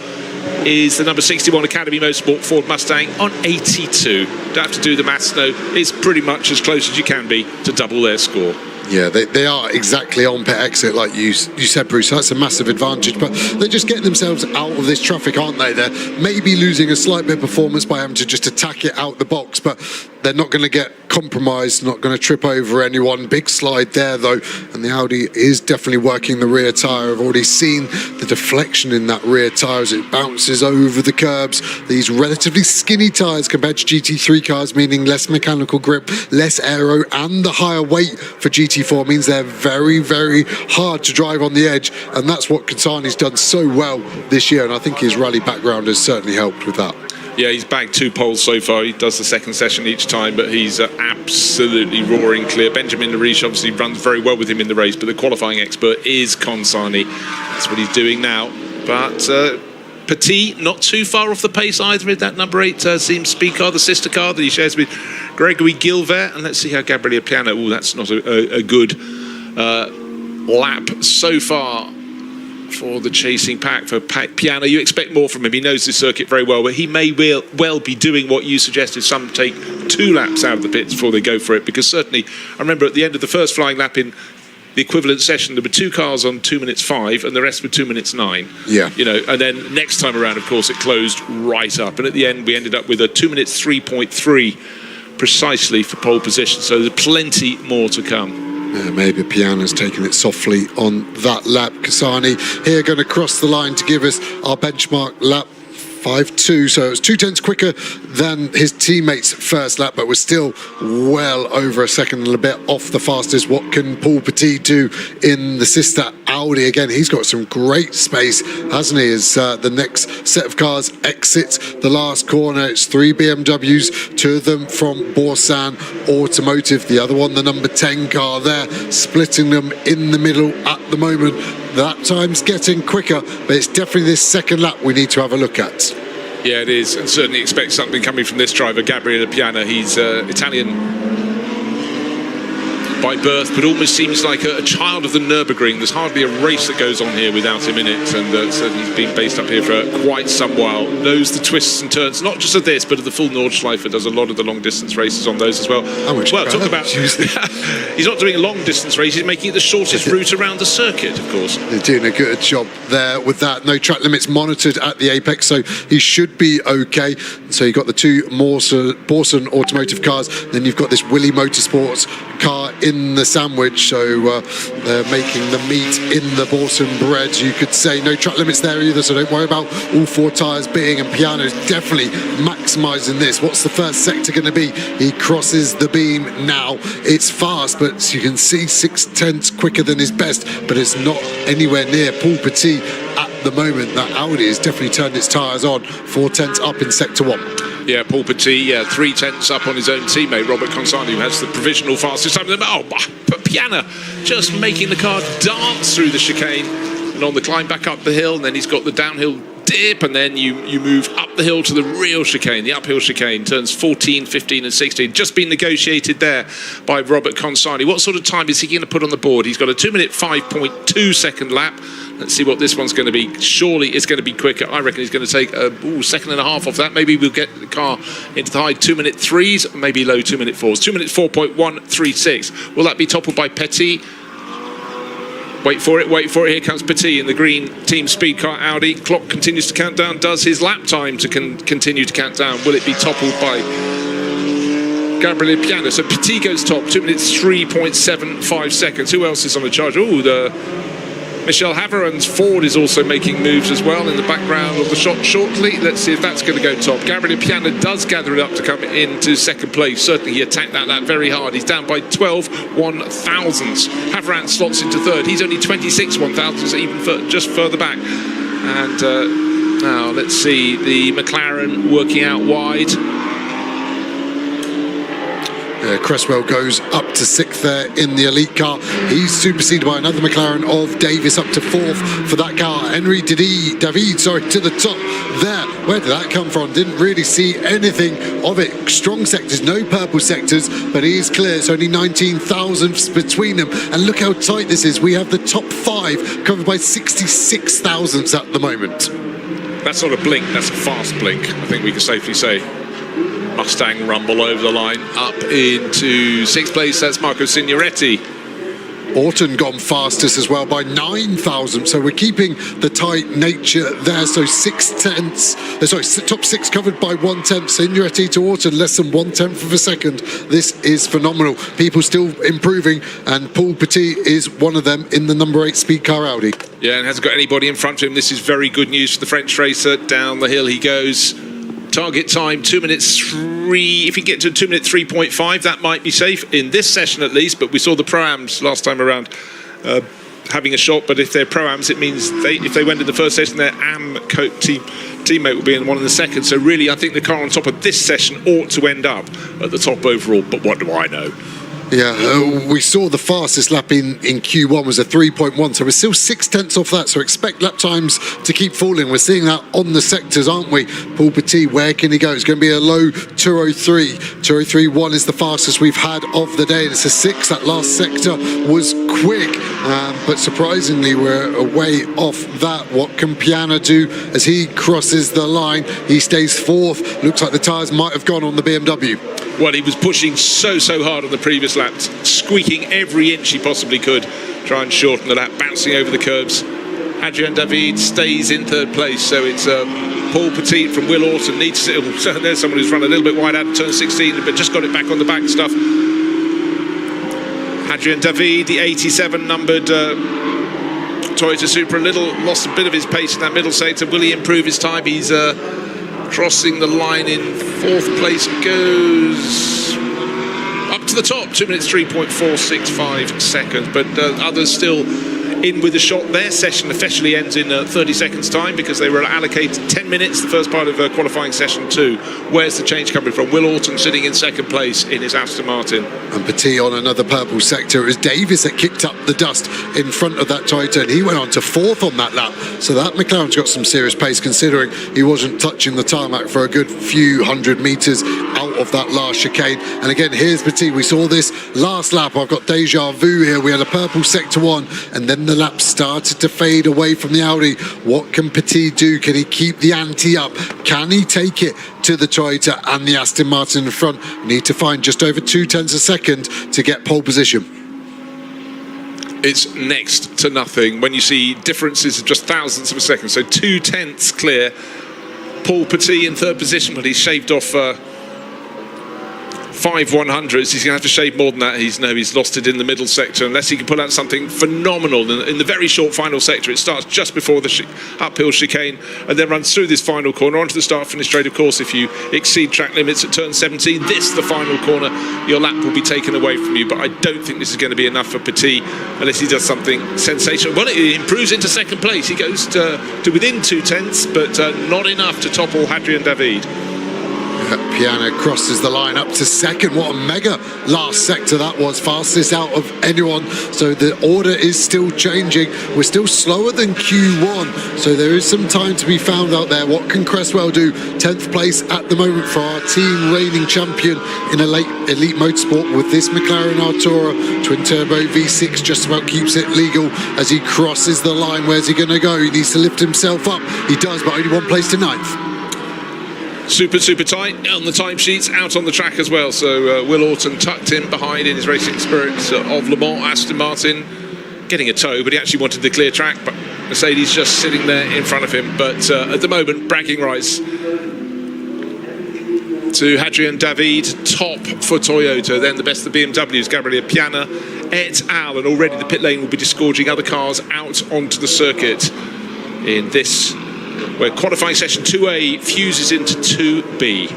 is the number 61 Academy Motorsport Ford Mustang on 82. Don't have to do the maths, no. It's pretty much as close as you can be to double their score. Yeah, they are exactly on pit exit, like you said, Bruce. That's a massive advantage, but they're just getting themselves out of this traffic, aren't they? They're maybe losing a slight bit of performance by having to just attack it out the box, but they're not going to get compromised, not going to trip over anyone. Big slide there, though, and the Audi is definitely working the rear tyre. I've already seen the deflection in that rear tyre as it bounces over the curbs. These relatively skinny tyres compared to GT3 cars, meaning less mechanical grip, less aero, and the higher weight for GT4 means they're very, very hard to drive on the edge, and that's what Consani's done so well this year, and I think his rally background has certainly helped with that. Yeah, he's bagged 2 poles so far. He does the second session each time, but he's absolutely roaring clear. Benjamin Lariche obviously runs very well with him in the race, but the qualifying expert is Consani. That's what he's doing now. But Petit, not too far off the pace either with that number 8 Team Speed Car, the sister car that he shares with Gregory Gilbert. And let's see how Gabriele Piano... Oh, that's not a good lap so far for the chasing pack. For Piano, you expect more from him. He knows this circuit very well, but he may well be doing what you suggested. Some take 2 laps out of the pits before they go for it, because certainly I remember at the end of the first flying lap in the equivalent session, there were 2 cars on 2 minutes 5 and the rest were 2 minutes 9. Yeah, you know, and then next time around, of course, it closed right up, and at the end we ended up with a 2 minutes 3.3 precisely for pole position. So there's plenty more to come. Yeah, maybe Piano's taking it softly on that lap. Consani here going to cross the line to give us our benchmark lap 5.2, so it was 0.2 quicker than his teammates' first lap, but was still well over a second and a bit off the fastest. What can Paul Petit do in the sister Audi? Again, he's got some great space, hasn't he, as the next set of cars exits the last corner. It's 3 BMWs, 2 of them from Borsan Automotive, the other one, the number 10 car there, splitting them in the middle at the moment. That time's getting quicker, but it's definitely this second lap we need to have a look at. Yeah, it is, and certainly expect something coming from this driver, Gabriele Piana. He's Italian by birth, but almost seems like a child of the Nürburgring. There's hardly a race that goes on here without him in it, and certainly he's been based up here for quite some while. Knows the twists and turns, not just of this, but of the full Nordschleife. Does a lot of the long distance races on those as well. Talk about he's not doing a long distance race, he's making it the shortest route around the circuit, of course. They're doing a good job there with that. No track limits monitored at the apex, so he should be okay. So you've got the 2 Borsan Automotive cars, then you've got this Willy Motorsports car in the sandwich, so they're making the meat in the Borsan bread, you could say. No track limits there either, so don't worry about all 4 tyres being, and Piano's definitely maximising this. What's the first sector going to be? He crosses the beam now. It's fast, but you can see 0.6 quicker than his best, but it's not anywhere near Paul Petit at the moment. That Audi has definitely turned its tyres on. 0.4 up in sector 1. Yeah, Paul Petit, 0.3 up on his own teammate, Robert Consani, who has the provisional fastest time. Oh, but Piana just making the car dance through the chicane and on the climb back up the hill, and then he's got the downhill dip, and then you move up the hill to the real chicane, the uphill chicane, turns 14, 15 and 16. Just been negotiated there by Robert Consani. What sort of time is he going to put on the board? He's got a 2 minute 5.2 second lap. Let's see what this one's going to be. Surely it's going to be quicker. I reckon he's going to take a 1.5 seconds off that. Maybe we'll get the car into the high 2 minute 3s, maybe low 2 minute 4s. 2 minute 4.136. Will that be toppled by Petit? Wait for it, here comes Petit in the green Team Speed Car Audi. Clock continues to count down. Does his lap time to continue to count down? Will it be toppled by Gabriele Piano? So Petit goes top, 2 minutes 3.75 seconds. Who else is on the charge? Oh, the Michel Haveran's Ford is also making moves as well in the background of the shot shortly. Let's see if that's going to go top. Gabriele Piana does gather it up to come into second place. Certainly he attacked that lap very hard. He's down by 12 1,000ths. Haveran slots into third. He's only 26 1,000ths, even just further back. And now let's see the McLaren working out wide. Cresswell goes up to 6th there in the elite car. He's superseded by another McLaren of Davis up to 4th for that car. David, to the top there. Where did that come from? Didn't really see anything of it. Strong sectors, no purple sectors, but he is clear. It's only 19 thousandths between them. And look how tight this is. We have the top 5 covered by 66 thousandths at the moment. That's not a blink, that's a fast blink, I think we can safely say. Mustang rumble over the line, up into 6th place, that's Marco Signoretti. Orton gone fastest as well by 9 thousandths, so we're keeping the tight nature there. So top 6 covered by 1/10. Signoretti to Orton, less than 1/10 of a second. This is phenomenal. People still improving, and Paul Petit is one of them in the number 8 speed car Audi. Yeah, and hasn't got anybody in front of him. This is very good news for the French racer. Down the hill he goes. Target time 2 minutes 3. If you get to 2 minute 3.5, that might be safe in this session at least. But we saw the Pro-Ams last time around having a shot. But if they're Pro-Ams, it means if they went in the first session, their AM teammate will be in one in the second. So really, I think the car on top of this session ought to end up at the top overall. But what do I know? Yeah, we saw the fastest lap in Q1 was a 3.1, so we're still 6/10 off that, so expect lap times to keep falling. We're seeing that on the sectors, aren't we? Paul Petit, where can he go? It's going to be a low 203. 203.1 is the fastest we've had of the day. It's a 6. That last sector was quick, but surprisingly, we're way off that. What can Piana do as he crosses the line? He stays 4th. Looks like the tyres might have gone on the BMW. Well, he was pushing so hard on the previous lap, squeaking every inch he possibly could, try and shorten the lap, bouncing over the curbs. Adrien David stays in 3rd place, so it's Paul Petit from Will Orton needs to. There's someone who's run a little bit wide out of turn 16, but just got it back on the back stuff. Adrien David, the 87 numbered Toyota Supra, lost a bit of his pace in that middle sector. Will he improve his time? He's crossing the line in 4th place, goes up to the top, 2 minutes 3.465 seconds, but others still in with a shot. Their session officially ends in 30 seconds time because they were allocated 10 minutes, the first part of qualifying session 2. Where's the change coming from? Will Orton sitting in 2nd place in his Aston Martin. And Petit on another purple sector. It was Davis that kicked up the dust in front of that Toyota, and he went on to 4th on that lap. So that McLaren's got some serious pace, considering he wasn't touching the tarmac for a good few hundred metres out of that last chicane. And again, here's Petit. We saw this last lap. I've got deja vu here. We had a purple sector 1, and then the lap started to fade away from the Audi. What can Petit do? Can he keep the ante up? Can he take it to the Toyota and the Aston Martin in front? Need to find just over 0.2 a second to get pole position. It's next to nothing when you see differences of just thousandths of a second. So 0.2 clear. Paul Petit in 3rd position, but he's shaved off 5 100s. He's going to have to shave more than that. He's lost it in the middle sector unless he can pull out something phenomenal in the very short final sector. It starts just before the uphill chicane and then runs through this final corner onto the start-finish straight. Of course, if you exceed track limits at turn 17, this the final corner, your lap will be taken away from you. But I don't think this is going to be enough for Petit unless he does something sensational. Well, it improves into 2nd place. He goes to within 0.2, but not enough to topple Adrien David. Piana crosses the line up to 2nd. What a mega last sector that was. Fastest out of anyone. So the order is still changing. We're still slower than Q1. So there is some time to be found out there. What can Cresswell do? 10th place at the moment for our team reigning champion in elite motorsport with this McLaren Artura twin turbo V6. Just about keeps it legal as he crosses the line. Where's he going to go? He needs to lift himself up. He does, but only 1 place to 9th. Super tight on the timesheets, out on the track as well. So Will Orton tucked in behind in his racing spirits of Le Mans. Aston Martin getting a tow, but he actually wanted the clear track. But Mercedes just sitting there in front of him. But at the moment, bragging rights to Adrien David, top for Toyota. Then the best of the BMWs, Gabriele Piana et al. And already the pit lane will be disgorging other cars out onto the circuit in this, where qualifying session 2A fuses into 2B.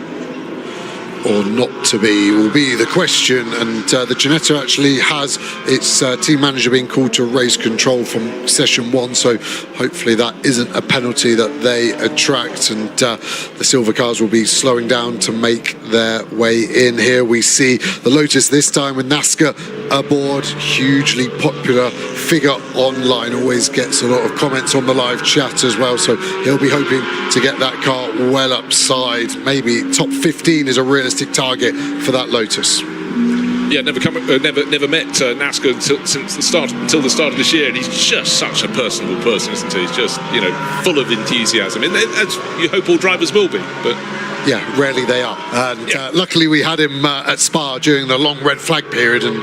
or not to be will be the question. And the Ginetta actually has its team manager being called to race control from session 1, so hopefully that isn't a penalty that they attract, and the silver cars will be slowing down to make their way in. Here we see the Lotus this time with NASCAR aboard, hugely popular figure online, always gets a lot of comments on the live chat as well, so he'll be hoping to get that car well upside. Maybe top 15 is a realistic target for that Lotus. Yeah, never met NASCAR until the start of this year, and he's just such a personable person, isn't he? He's just, you know, full of enthusiasm, and as you hope all drivers will be, but. Yeah, rarely they are. And luckily we had him at Spa during the long red flag period, and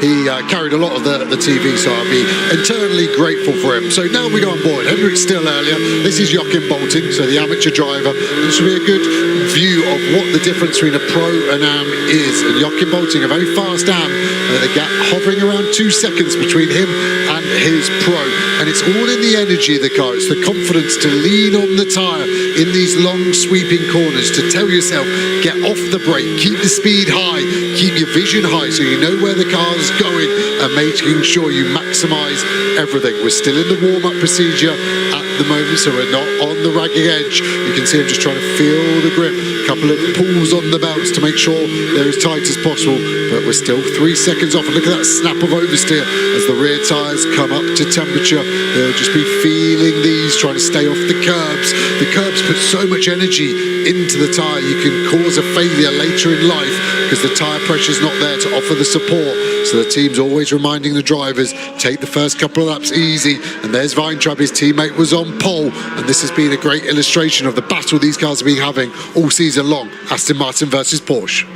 he carried a lot of the TV, so I'll be eternally grateful for him. So now we go on board. Henrik still earlier. This is Joachim Bolting, so the amateur driver. This will be a good view of what the difference between a pro and AM is. And Joachim Bolting, a very fast AM, the gap hovering around 2 seconds between him and his pro. And it's all in the energy of the car. It's the confidence to lean on the tyre in these long sweeping corners, to tell yourself, get off the brake, keep the speed high, keep your vision high so you know where the car's going, and making sure you maximise everything. We're still in the warm-up procedure at the moment, so we're not on the ragging edge. You can see him just trying to feel the grip, a couple of pulls on the belts to make sure they're as tight as possible, but we're still 3 seconds off. And look at that snap of oversteer as the rear tyres come up to temperature. They'll just be feeling these, trying to stay off the curbs. The curbs put so much energy into the tyre, you can cause a failure later in life because the tyre pressure's not there to offer the support. So the team's always reminding the drivers, take the first couple of laps easy. And there's Weintraub, his teammate was on pole, and this has been a great illustration of the battle these cars have been having all season long. Aston Martin versus Porsche.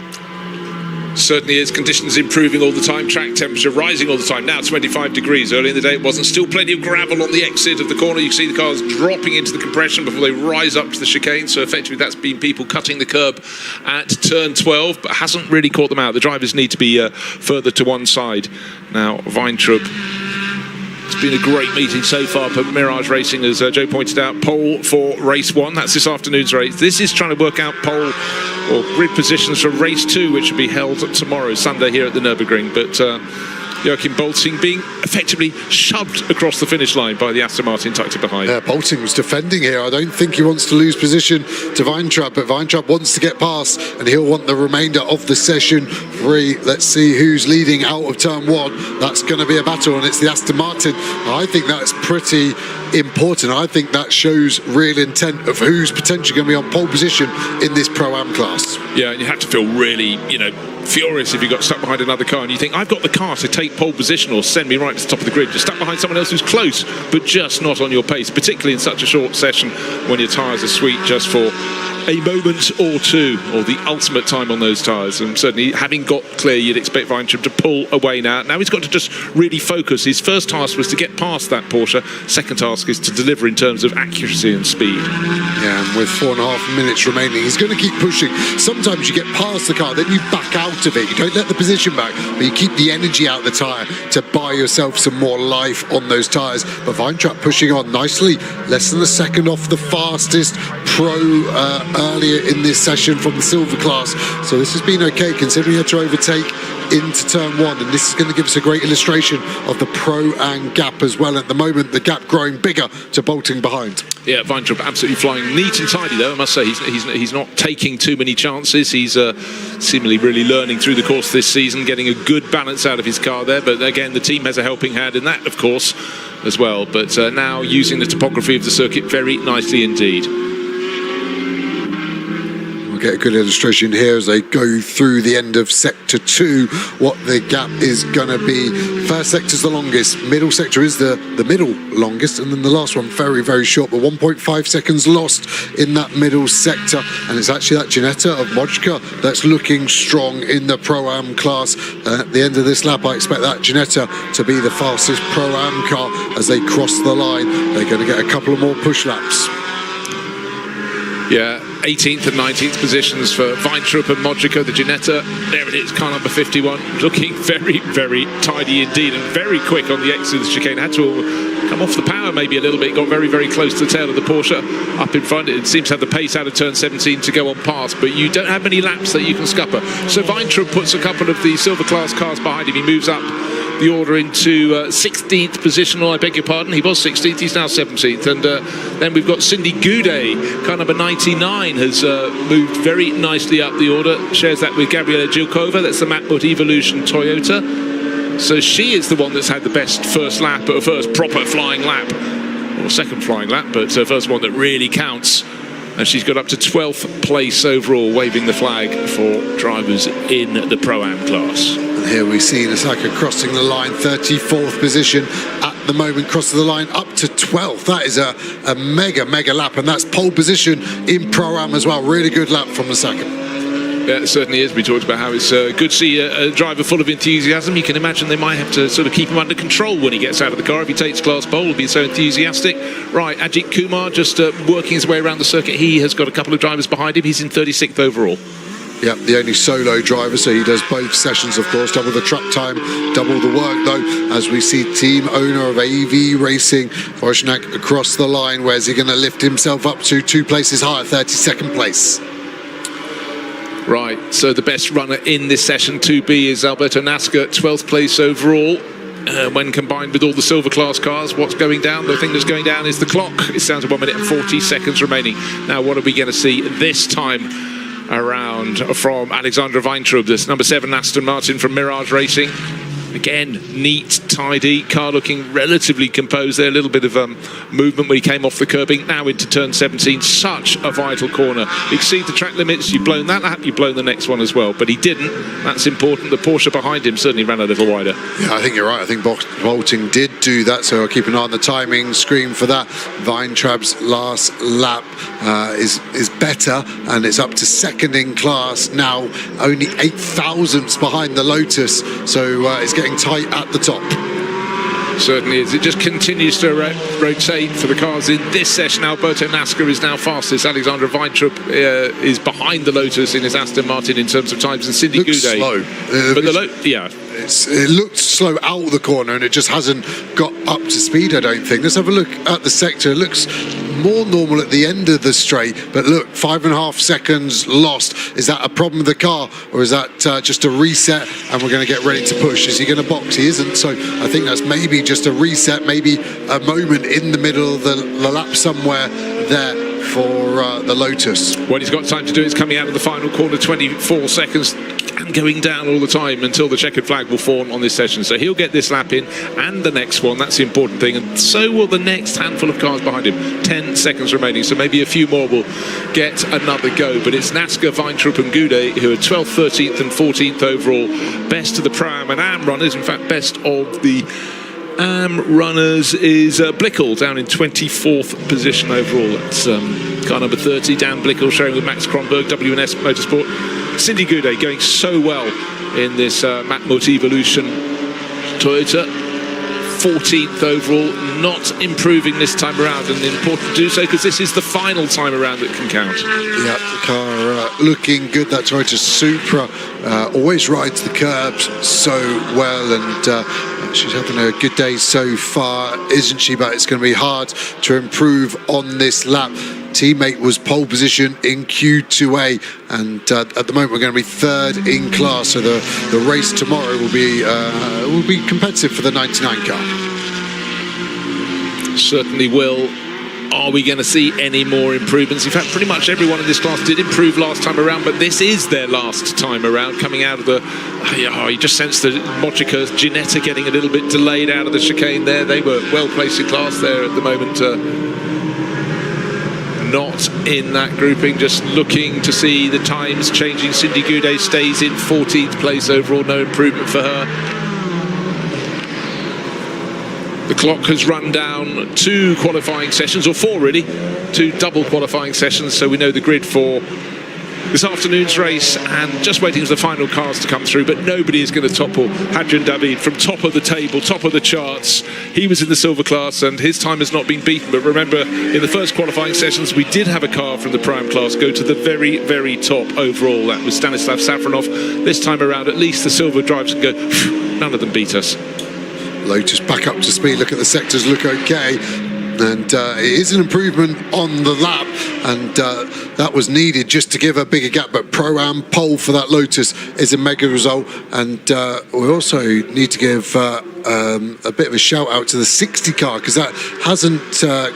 Certainly is. Conditions improving all the time, track temperature rising all the time. Now 25 degrees. Early in the day it wasn't. Still plenty of gravel on the exit of the corner. You can see the cars dropping into the compression before they rise up to the chicane, so effectively that's been people cutting the curb at turn 12, but hasn't really caught them out. The drivers need to be further to one side. Now Weintraub, it's been a great meeting so far for Mirage Racing, as Joe pointed out. Pole for race 1, that's this afternoon's race. This is trying to work out pole or grid positions for race 2, which will be held tomorrow, Sunday, here at the Nürburgring. But Joachim Bolting being effectively shoved across the finish line by the Aston Martin tucked behind. Yeah, Bolting was defending here. I don't think he wants to lose position to Weintraub, but Weintraub wants to get past, and he'll want the remainder of the session 3. Let's see who's leading out of turn 1. That's going to be a battle, and it's the Aston Martin. I think that's pretty important. I think that shows real intent of who's potentially going to be on pole position in this Pro-Am class. Yeah, and you have to feel really, you know, furious if you got stuck behind another car and you think, I've got the car to take pole position or send me right to the top of the grid. You're stuck behind someone else who's close, but just not on your pace, particularly in such a short session when your tyres are sweet just for a moment or two, or the ultimate time on those tyres. And certainly, having got clear, you'd expect Weintraub to pull away now. Now he's got to just really focus. His first task was to get past that Porsche. Second task is to deliver in terms of accuracy and speed. Yeah, and with 4.5 minutes remaining, he's going to keep pushing. Sometimes you get past the car, then you back out of it. You don't let the position back, but you keep the energy out of the tyre to buy yourself some more life on those tyres. But Weintraub pushing on nicely, less than a second off the fastest pro earlier in this session from the silver class. So this has been okay, considering he had to overtake into turn 1, and this is going to give us a great illustration of the Pro-Am gap as well. At the moment, the gap growing bigger to Bolting behind. Yeah, Weintraub absolutely flying neat and tidy though, I must say. He's not taking too many chances. He's seemingly really learning through the course of this season, getting a good balance out of his car there. But again, the team has a helping hand in that, of course, as well. But now using the topography of the circuit very nicely indeed. We'll get a good illustration here as they go through the end of sector 2, what the gap is going to be. First sector's the longest, middle sector is the middle longest, and then the last one very, very short, but 1.5 seconds lost in that middle sector. And it's actually that Ginetta of Mojka that's looking strong in the Pro-Am class. At the end of this lap, I expect that Ginetta to be the fastest Pro-Am car as they cross the line. They're going to get a couple of more push laps. Yeah, 18th and 19th positions for Weintraub and Mojka, the Ginetta. There it is, car number 51, looking very, very tidy indeed, and very quick on the exit of the chicane. Had to come off the power maybe a little bit, got very, very close to the tail of the Porsche up in front. It seems to have the pace out of turn 17 to go on past, but you don't have many laps that you can scupper. So Weintraub puts a couple of the silver class cars behind him. He moves up the order into 16th position. I beg your pardon, he was 16th, he's now 17th. And then we've got Cindy Goudet, car number 99, has moved very nicely up the order, shares that with Gabriela Jilkova. That's the Matmut Evolution Toyota. So she is the one that's had the best first lap, or first proper flying lap, or second flying lap, but first one that really counts. And she's got up to 12th place overall, waving the flag for drivers in the Pro-Am class. And here we see Nasaka crossing the line, 34th position at the moment, crosses the line up to 12th. That is a mega lap, and that's pole position in Pro-Am as well. Really good lap from Nasaka. Yeah, it certainly is. We talked about how it's good to see a driver full of enthusiasm. You can imagine they might have to sort of keep him under control when he gets out of the car. If he takes class pole, he'll be so enthusiastic. Right, Ajithkumar just working his way around the circuit. He has got a couple of drivers behind him. He's in 36th overall. Yeah, the only solo driver, so he does both sessions, of course. Double the track time, double the work, though, as we see team owner of AV Racing, Wozniak, across the line. Where's he going to lift himself up to? 2 places higher, 32nd place. Right, so the best runner in this session 2B is Alberto Nasca, 12th place overall. When combined with all the silver class cars, what's going down? The thing that's going down is the clock. It's down to 1 minute and 40 seconds remaining. Now, what are we going to see this time around from Alexandra Weintraub? This number 7 Aston Martin from Mirage Racing. Again, neat, tidy, car looking relatively composed there. A little bit of movement when he came off the curbing. Now into turn 17, such a vital corner. Exceed the track limits, you've blown that lap, you've blown the next one as well. But he didn't, that's important. The Porsche behind him certainly ran a little wider. Yeah, I think you're right. I think Bolting did do that, so I'll keep an eye on the timing screen for that. Weintraub's last lap is better, and it's up to second in class now, only 8 thousandths behind the Lotus, so it's getting tight at the top. Certainly is. It just continues to rotate for the cars in this session. Alberto Nasca is now fastest. Alexandra Weintraub is behind the Lotus in his Aston Martin in terms of times, and Cindy Goudet. Slow. But it looked slow out of the corner, and it just hasn't got up to speed, I don't think. Let's have a look at the sector. It looks more normal at the end of the straight, but look, 5.5 seconds lost. Is that a problem with the car, or is that just a reset and we're going to get ready to push? Is he going to box? He isn't, so I think that's maybe just a reset, maybe a moment in the middle of the lap somewhere there for the Lotus. What he's got time to do is coming out of the final corner, 24 seconds, and going down all the time until the checkered flag will fall on this session. So he'll get this lap in and the next one. That's the important thing, and so will the next handful of cars behind him. 10 seconds remaining, so maybe a few more will get another go. But it's Nasca, Weintraub and Goudet who are 12th, 13th and 14th overall. Best of the Pro-Am and Am runners. In fact, best of the Am runners is Blickel, down in 24th position overall. That's car number 30, Dan Blickel, sharing with Max Kronberg, WNS Motorsport. Cindy Goudet going so well in this Matmut Evolution Toyota. 14th overall, not improving this time around, and important to do so because this is the final time around that can count. Yeah, the car looking good. That Toyota Supra always rides the curbs so well, and she's having a good day so far, isn't she? But it's going to be hard to improve on this lap. Teammate was pole position in Q2A, and at the moment we're going to be third in class, so the race tomorrow will be competitive for the 99 car. Certainly will. Are we going to see any more improvements? In fact, pretty much everyone in this class did improve last time around, but this is their last time around. Coming out of the... you just sense the Mojica, Ginetta getting a little bit delayed out of the chicane there. They were well placed in class there at the moment. Not in that grouping, just looking to see the times changing. Cindy Goudet stays in 14th place overall, no improvement for her. The clock has run down 2 qualifying sessions, or 4 really, 2 double qualifying sessions, so we know the grid for this afternoon's race, and just waiting for the final cars to come through. But nobody is going to topple Hadjian David from top of the table, top of the charts. He was in the silver class and his time has not been beaten. But remember, in the first qualifying sessions we did have a car from the Prime class go to the very, very top overall. That was Stanislav Safronov. This time around, at least the silver drivers can go, none of them beat us. Lotus back up to speed. Look at the sectors, look okay. And it is an improvement on the lap, and that was needed just to give a bigger gap. But Pro-Am pole for that Lotus is a mega result, and we also need to give a bit of a shout out to the 60 car, because that hasn't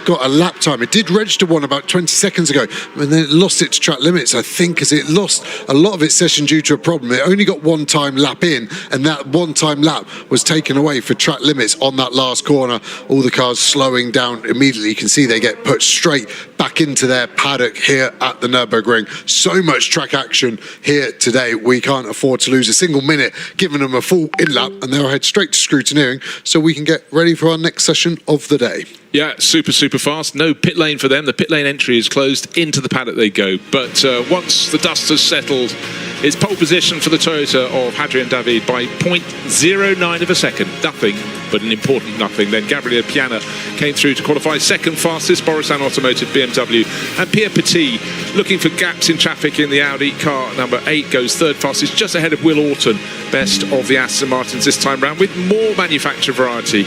got a lap time. It did register one about 20 seconds ago, and then it lost its track limits, I think, because it lost a lot of its session due to a problem. It only got one time lap in, and that one time lap was taken away for track limits on that last corner. All the cars slowing down immediately. You can see they get put straight back into their paddock here at the Nürburgring. So much track action here today. We can't afford to lose a single minute, giving them a full in-lap, and they'll head straight to scrutineering so we can get ready for our next session of the day. Yeah, super fast. No pit lane for them. The pit lane entry is closed. Into the paddock they go. But once the dust has settled, it's pole position for the Toyota of Hadrian David by 0.09 of a second. Nothing, but an important nothing. Then Gabriele Piana came through to qualify second fastest. Borissan Automotive, BMW. And Pierre Petit, looking for gaps in traffic in the Audi car number 8, goes third fastest, just ahead of Will Orton, best of the Aston Martins this time round, with more manufacturer variety.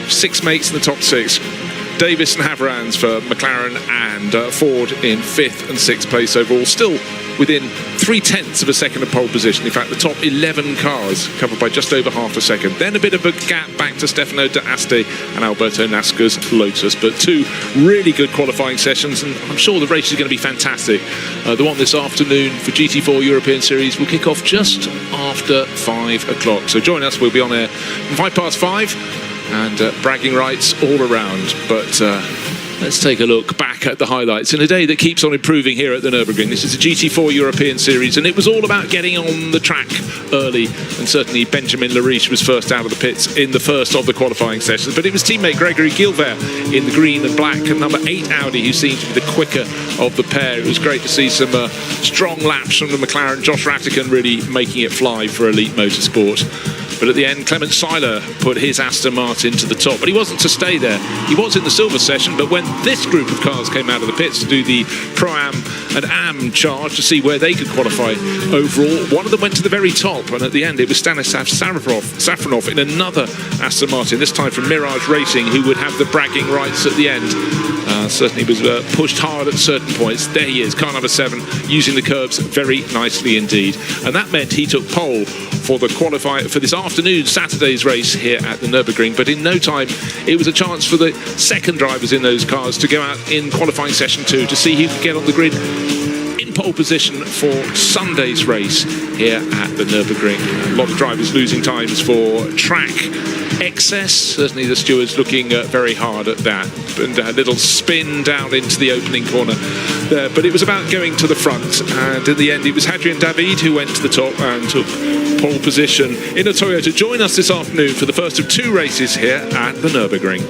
6 mates in the top 6. Davis and Haverans for McLaren, and Ford in 5th and 6th place overall, still within 0.3 of a second of pole position. In fact, the top 11 cars covered by just over half a second. Then a bit of a gap back to Stefano D'Asti and Alberto Nasca's Lotus, but 2 really good qualifying sessions, and I'm sure the race is going to be fantastic. The one this afternoon for GT4 European Series will kick off just after 5 o'clock. So join us, we'll be on air from 5:05. And bragging rights all around. But let's take a look back at the highlights in a day that keeps on improving here at the Nürburgring. This is a GT4 European Series, and it was all about getting on the track early. And certainly Benjamin Lariche was first out of the pits in the first of the qualifying sessions. But it was teammate Gregory Gilbert in the green and black, and number 8 Audi, who seemed to be the quicker of the pair. It was great to see some strong laps from the McLaren. Josh Rattigan really making it fly for Elite Motorsport. But at the end, Clement Seiler put his Aston Martin to the top. But he wasn't to stay there. He was in the silver session, but when this group of cars came out of the pits to do the Pro-Am and Am charge to see where they could qualify overall, one of them went to the very top. And at the end, it was Stanislav Safronov in another Aston Martin, this time from Mirage Racing, who would have the bragging rights at the end. Certainly was pushed hard at certain points. There he is, car number 7, using the curbs very nicely indeed. And that meant he took pole for the qualifier for this afternoon, Saturday's race here at the Nürburgring. But in no time, it was a chance for the second drivers in those cars to go out in qualifying session 2 to see who could get on the grid in pole position for Sunday's race here at the Nürburgring. A lot of drivers losing times for track excess. Certainly the stewards looking very hard at that, and a little spin down into the opening corner there. But it was about going to the front, and in the end it was Hadrian David who went to the top and took pole position in a Toyota. Join us this afternoon for the first of 2 races here at the Nürburgring.